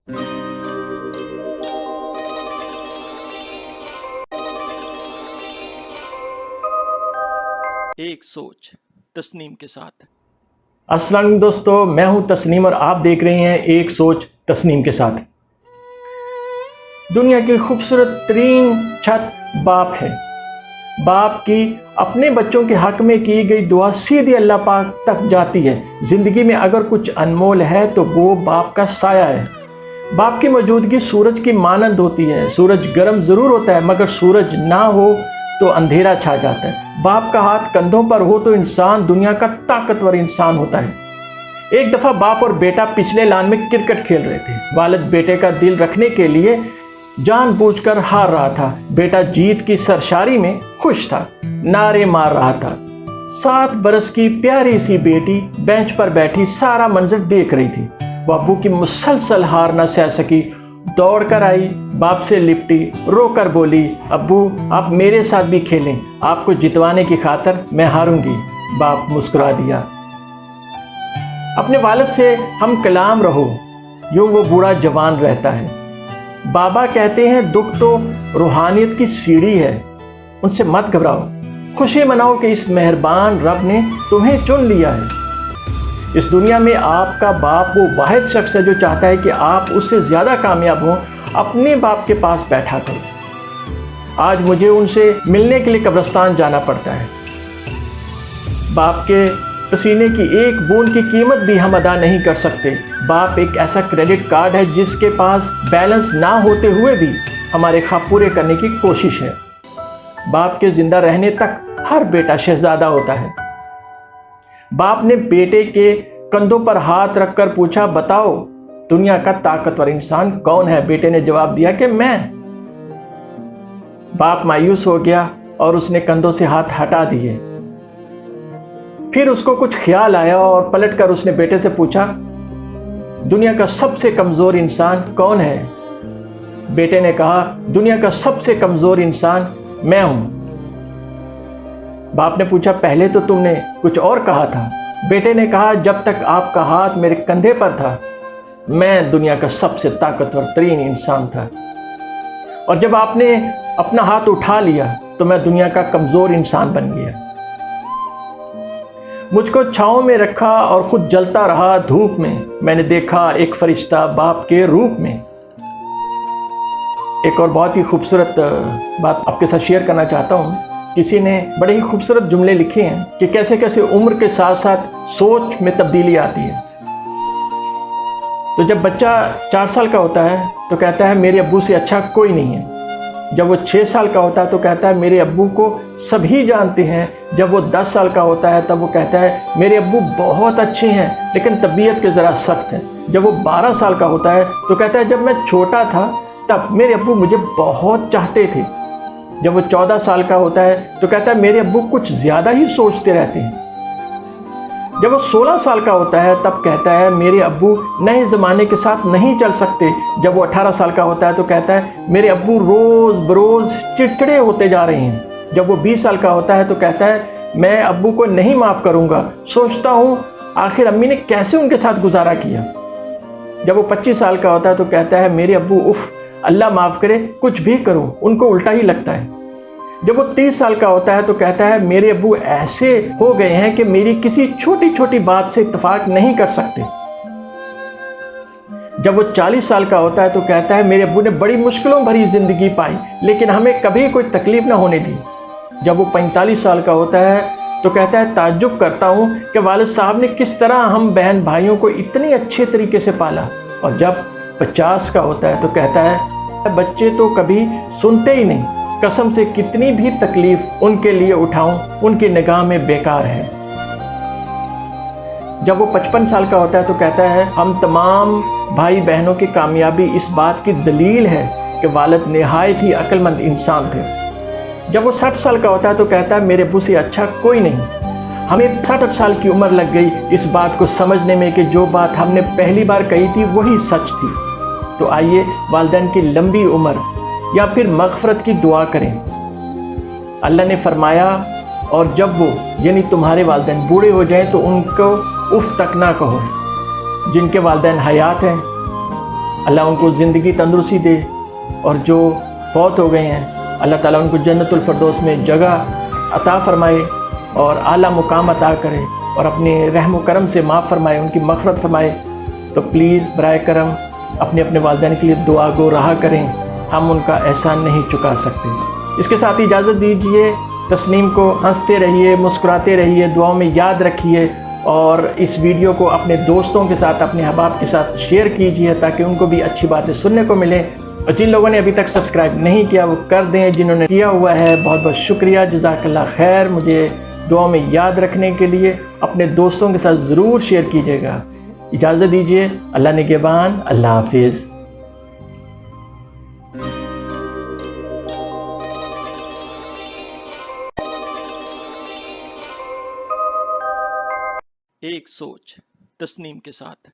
एक सोच तस्नीम के साथ। अस्सलाम वालेकुम दोस्तों, मैं हूं तस्नीम और आप देख रहे हैं एक सोच तस्नीम के साथ। दुनिया की खूबसूरत तरीन छत बाप है। बाप की अपने बच्चों के हक में की गई दुआ सीधी अल्लाह पाक तक जाती है। ज़िंदगी में अगर कुछ अनमोल है तो वो बाप का साया है। बाप की मौजूदगी सूरज की मानंद होती है। सूरज गर्म ज़रूर होता है मगर सूरज ना हो तो अंधेरा छा जाता है। बाप का हाथ कंधों पर हो तो इंसान दुनिया का ताकतवर इंसान होता है। एक दफ़ा बाप और बेटा पिछले लान में क्रिकेट खेल रहे थे। वालिद बेटे का दिल रखने के लिए जानबूझकर हार रहा था। बेटा जीत की सरशारी में खुश था, नारे मार रहा था। 7 बरस की प्यारी सी बेटी बेंच पर बैठी सारा मंजर देख रही थी। वो अब्बू की मुसलसल हार न सह सकी, दौड़ कर आई, बाप से लिपटी, रोकर बोली, अब्बू आप मेरे साथ भी खेलें, आपको जितवाने की खातिर मैं हारूंगी। बाप मुस्कुरा दिया। अपने वालिद से हम कलाम रहो, यूं वो बूढ़ा जवान रहता है। बाबा कहते हैं दुख तो रूहानियत की सीढ़ी है, उनसे मत घबराओ, खुशी मनाओ कि इस मेहरबान रब ने तुम्हें चुन लिया है। इस दुनिया में आपका बाप वो वाहिद शख्स है जो चाहता है कि आप उससे ज़्यादा कामयाब हों। अपने बाप के पास बैठा करो। आज मुझे उनसे मिलने के लिए कब्रिस्तान जाना पड़ता है। बाप के पसीने की एक बूंद की कीमत भी हम अदा नहीं कर सकते। बाप एक ऐसा क्रेडिट कार्ड है जिसके पास बैलेंस ना होते हुए भी हमारे ख्वाब पूरे करने की कोशिश है। बाप के जिंदा रहने तक हर बेटा शहजादा होता है। बाप ने बेटे के कंधों पर हाथ रखकर पूछा, बताओ दुनिया का ताकतवर इंसान कौन है? बेटे ने जवाब दिया कि मैं। बाप मायूस हो गया और उसने कंधों से हाथ हटा दिए। फिर उसको कुछ ख्याल आया और पलटकर उसने बेटे से पूछा, दुनिया का सबसे कमजोर इंसान कौन है? बेटे ने कहा, दुनिया का सबसे कमजोर इंसान मैं हूं। बाप ने पूछा, पहले तो तुमने कुछ और कहा था। बेटे ने कहा, जब तक आपका हाथ मेरे कंधे पर था मैं दुनिया का सबसे ताकतवर तरीन इंसान था, और जब आपने अपना हाथ उठा लिया तो मैं दुनिया का कमजोर इंसान बन गया। मुझको छांव में रखा और खुद जलता रहा धूप में। मैंने देखा एक फरिश्ता बाप के रूप में। एक और बहुत ही खूबसूरत बात आपके साथ शेयर करना चाहता हूँ। किसी ने बड़े ही खूबसूरत जुमले लिखे हैं कि कैसे कैसे उम्र के साथ साथ सोच में तब्दीली आती है। तो जब बच्चा 4 साल का होता है तो कहता है मेरे अब्बू से अच्छा कोई नहीं है। जब वो 6 साल का होता है तो कहता है मेरे अब्बू को सभी जानते हैं। जब वो 10 साल का होता है तब वो कहता है मेरे अब्बू बहुत अच्छे हैं लेकिन तबीयत के ज़रा सख्त हैं। जब वो 12 साल का होता है तो कहता है जब मैं छोटा था तब मेरे अब्बू मुझे बहुत चाहते थे। जब वो 14 साल का होता है तो कहता है मेरे अब्बू कुछ ज़्यादा ही सोचते रहते हैं। जब वो 16 साल का होता है तब कहता है मेरे अब्बू नए ज़माने के साथ नहीं चल सकते। जब वो 18 साल का होता है तो कहता है मेरे अब्बू रोज़ बरोज़ चिड़चिड़े होते जा रहे हैं। जब वो 20 साल का होता है तो कहता है मैं अब्बू को नहीं माफ़ करूँगा, सोचता हूँ आखिर अम्मी ने कैसे उनके साथ गुजारा किया। जब वो 25 साल का होता है तो कहता है मेरे अब्बू उफ़ अल्लाह माफ़ करे कुछ भी करूं उनको उल्टा ही लगता है। जब वो 30 साल का होता है तो कहता है मेरे अब्बू ऐसे हो गए हैं कि मेरी किसी छोटी छोटी बात से इत्तेफाक नहीं कर सकते। जब वो 40 साल का होता है तो कहता है मेरे अब्बू ने बड़ी मुश्किलों भरी ज़िंदगी पाई लेकिन हमें कभी कोई तकलीफ ना होने दी। जब वो 45 साल का होता है तो कहता है ताज्जुब करता हूँ कि वालिद साहब ने किस तरह हम बहन भाइयों को इतने अच्छे तरीके से पाला। और जब 50 का होता है तो कहता है बच्चे तो कभी सुनते ही नहीं, कसम से कितनी भी तकलीफ उनके लिए उठाऊं उनकी निगाह में बेकार है। जब वो 55 साल का होता है तो कहता है हम तमाम भाई बहनों की कामयाबी इस बात की दलील है कि वालिद निहायत ही अक्लमंद इंसान थे। जब वो 60 साल का होता है तो कहता है मेरे अब्बू से अच्छा कोई नहीं। हमें 60 साल की उम्र लग गई इस बात को समझने में कि जो बात हमने पहली बार कही थी वही सच थी। तो आइए वालिदैन की लंबी उम्र या फिर मग़फ़रत की दुआ करें। अल्लाह ने फरमाया और जब वो यानी तुम्हारे वालिदैन बूढ़े हो जाएं तो उनको उफ़ तक ना कहो। जिनके वालिदैन हयात हैं اللہ ان کو زندگی تندرستی دے، اور جو فوت ہو گئے ہیں اللہ تعالیٰ ان کو جنت الفردوس میں جگہ عطا فرمائے اور اعلیٰ مقام عطا کرے، اور اپنے رحم و کرم سے معاف فرمائے، ان کی مغفرت فرمائے۔ تو پلیز برائے کرم اپنے اپنے والدین کے لیے دعا گو رہا کریں، ہم ان کا احسان نہیں چکا سکتے۔ اس کے ساتھ اجازت دیجیے، تسنیم کو ہنستے رہیے، مسکراتے رہیے، دعاؤں میں یاد رکھیے، اور اس ویڈیو کو اپنے دوستوں کے ساتھ، اپنے احباب کے ساتھ شیئر کیجیے تاکہ ان کو بھی اچھی باتیں سننے کو ملیں، اور جن لوگوں نے ابھی تک سبسکرائب نہیں کیا وہ کر دیں، جنہوں نے کیا ہوا ہے بہت بہت شکریہ، جزاک اللہ خیر۔ مجھے دعاؤں میں یاد رکھنے کے لیے اپنے دوستوں کے ساتھ ضرور شیئر کیجیے گا۔ اجازت دیجیے، اللہ نگہبان، اللہ حافظ۔ ایک سوچ تسنیم کے ساتھ۔